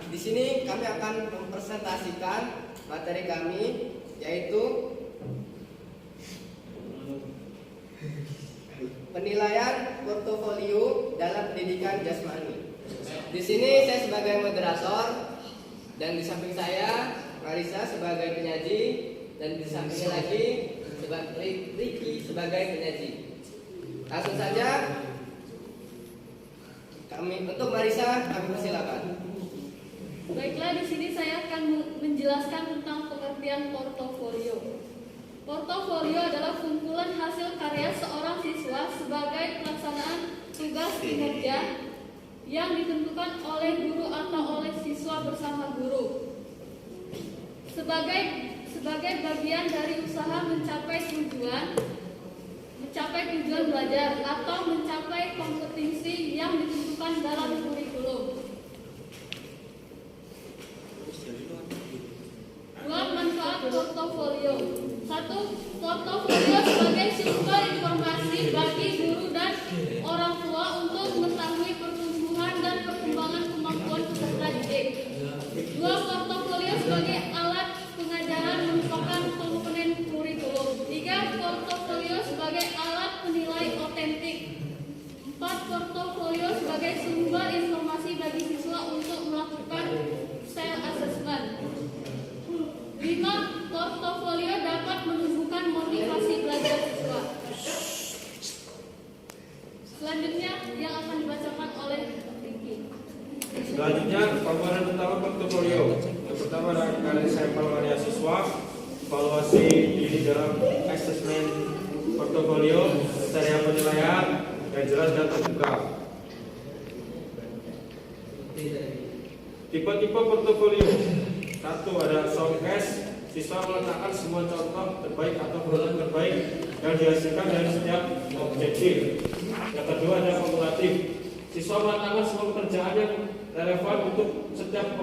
Di sini kami akan mempresentasikan materi kami, yaitu penilaian portofolio dalam pendidikan jasmani. Di sini saya sebagai moderator dan di samping saya Marisa sebagai penyaji dan di sampingnya lagi Ricky sebagai penyaji. Langsung saja untuk Marisa kami persilakan. Baiklah, di sini saya akan menjelaskan tentang pengertian portofolio. Portofolio adalah kumpulan hasil karya seorang siswa sebagai pelaksanaan tugas kinerja yang ditentukan oleh guru atau oleh siswa bersama guru. Sebagai bagian dari usaha mencapai tujuan belajar atau mencapai kompetensi yang ditentukan dalam kurikulum. Dua manfaat portofolio. Satu, portofolio sebagai sumber informasi bagi guru dan orang tua untuk mengetahui pertumbuhan dan perkembangan kemampuan peserta didik. Dua, portofolio sebagai alat pengajaran merupakan komponen kurikulum. Tiga, portofolio sebagai alat penilai otentik. Empat, portofolio sebagai sumber informasi bagi siswa untuk melakukan self assessment. 5. Portofolio dapat menumbuhkan motivasi belajar siswa. Selanjutnya yang akan dibacakan oleh Ricky. Selanjutnya komponen utama portofolio. Yang pertama adalah analisis sampel karya siswa, evaluasi diri dalam asesmen portofolio, kriteria penilaian yang jelas dan terbuka. Tipe-tipe portofolio. Satu, ada showcase, siswa meletakkan semua contoh terbaik atau produk terbaik yang dihasilkan dari setiap objektif. Yang kedua, ada kumulatif, siswa meletakkan semua pekerjaan yang relevan untuk setiap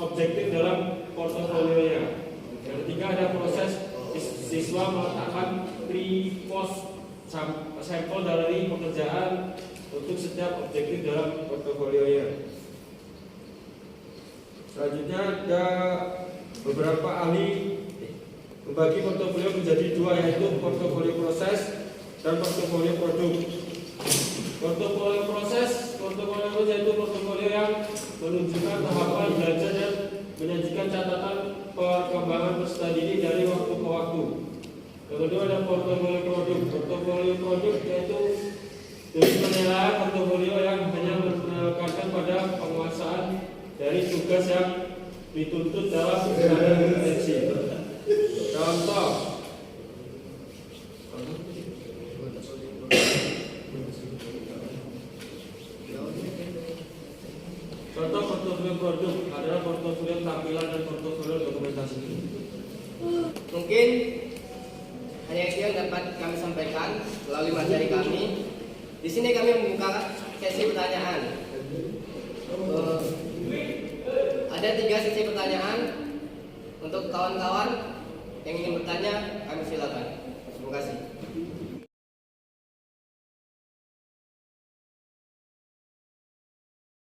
objektif dalam portofolionya. Yang ketiga, ada proses, siswa meletakkan pre-post sampel dari pekerjaan untuk setiap objektif dalam portofolionya. Selanjutnya ada beberapa ahli membagi portofolio menjadi dua, yaitu portofolio proses dan portofolio produk. Portofolio proses yaitu portofolio yang menunjukkan tahapan belajar dan menyajikan catatan perkembangan peserta didik dari waktu ke waktu. Yang kedua ada portofolio produk. Portofolio produk yaitu jenis penilaian portofolio yang hanya menekankan pada penguasaan dari tugas yang dituntut dalam kompetensi. Contoh portofolio produk adalah portofolio tampilan dan portofolio dokumentasi. Mungkin hanya itu yang dapat kami sampaikan melalui materi kami. Di sini kami membuka sesi pertanyaan. Ada 3 sesi pertanyaan. Untuk kawan-kawan yang ingin bertanya, kami silakan. Terima kasih.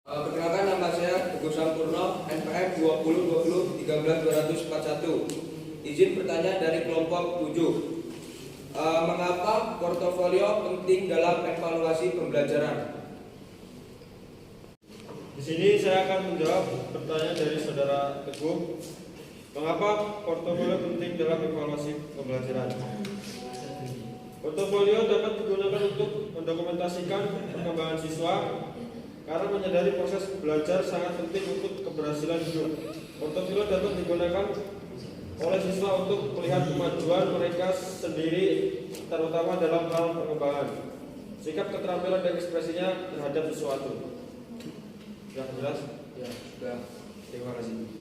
Perkenalkan, nama saya Teguh Sampurno, NPM 202013-241. Izin bertanya dari kelompok 7. Mengapa portofolio penting dalam evaluasi pembelajaran? Di sini saya akan menjawab pertanyaan dari saudara Teguh. Mengapa portofolio penting dalam evaluasi pembelajaran? Portofolio dapat digunakan untuk mendokumentasikan perkembangan siswa karena menyadari proses belajar sangat penting untuk keberhasilan hidup. Portofolio dapat digunakan oleh siswa untuk melihat kemajuan mereka sendiri, terutama dalam hal perkembangan, sikap, keterampilan, dan ekspresinya terhadap sesuatu. Sudah jelas? Ya, sudah. Terima kasih.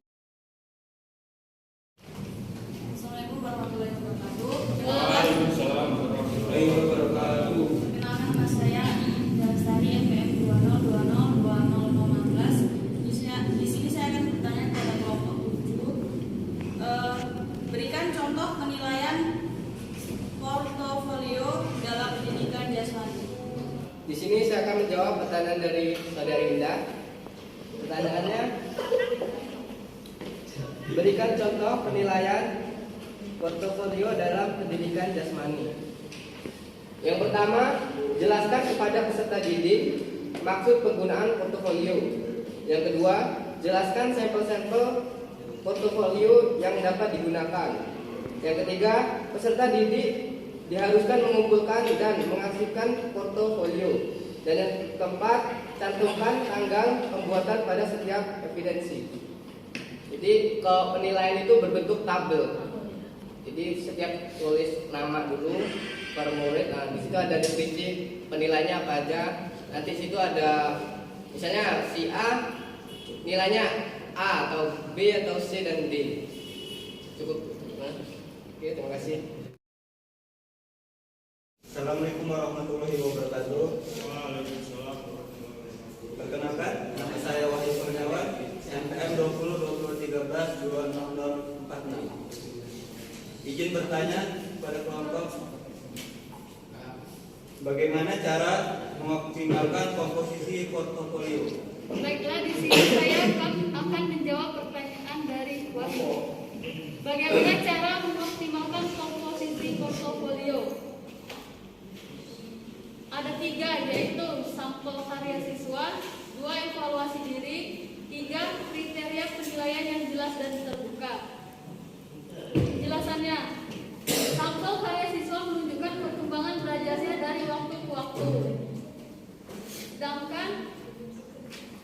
Assalamualaikum warahmatullahi wabarakatuh. Waalaikumsalam warahmatullahi wabarakatuh. Perkenalkan, nama saya Lestari, NPM 20202015. Di sini saya akan bertanya kepada kelompok 7. Berikan contoh penilaian portofolio dalam pendidikan jasmani. Di sini saya akan menjawab pertanyaan dari saudari Indah. Pertanyaannya, Berikan contoh penilaian portofolio dalam pendidikan jasmani. Yang pertama, jelaskan kepada peserta didik maksud penggunaan portofolio. Yang kedua, jelaskan sampel-sampel portofolio yang dapat digunakan. Yang ketiga, peserta didik diharuskan mengumpulkan dan mengarsipkan portofolio. Dan yang keempat, cantumkan tanggal pembuatan pada setiap evidensi. Jadi penilaian itu berbentuk tabel. Jadi setiap tulis nama dulu per murid. Nah, di situ ada deskripsi penilaiannya apa aja. Nanti situ ada misalnya si A nilainya A atau B atau C dan D. Cukup. Oke, terima kasih. Assalamualaikum warahmatullahi wabarakatuh. Waalaikumsalam. Perkenalkan, nama saya Wahyu Kurniawan, NPM 202023122046. Izin bertanya kepada kelompok, bagaimana cara mengoptimalkan komposisi portofolio? Baiklah, di sini saya akan menjawab pertanyaan dari Wahyu. Bagaimana cara mengoptimalkan komposisi portofolio? Ada 3, yaitu sampel karya siswa, 2 evaluasi diri, 3 kriteria penilaian yang jelas dan terbuka. Penjelasannya, sampel karya siswa menunjukkan perkembangan belajarnya dari waktu ke waktu. Sedangkan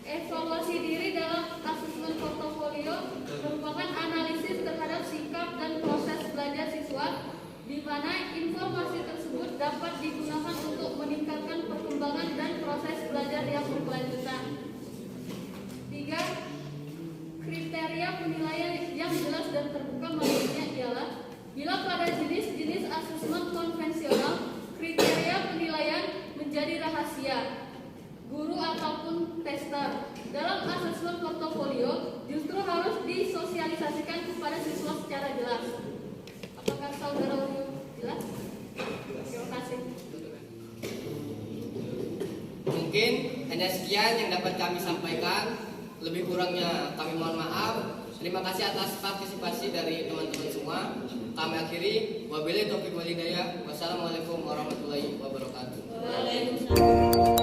evaluasi diri dalam asesmen portofolio merupakan analisis terhadap sikap dan proses belajar siswa, di mana informasi tersebut dapat digunakan untuk meningkatkan perkembangan dan proses belajar yang berkelanjutan. 3. Kriteria penilaian yang jelas dan terbuka maksudnya ialah bila pada jenis-jenis asesmen konvensional kriteria penilaian menjadi rahasia, guru ataupun tester dalam asesmen portofolio justru harus disosialisasikan kepada siswa secara jelas. Apakah saudara Wahyu jelas? Terima kasih. Mungkin hanya sekian yang dapat kami sampaikan. Lebih kurangnya kami mohon maaf. Terima kasih atas partisipasi dari teman-teman semua. Kami akhiri. Wabillahi taufiq wal hidayah. Wassalamualaikum warahmatullahi wabarakatuh. Waalaikumsalam.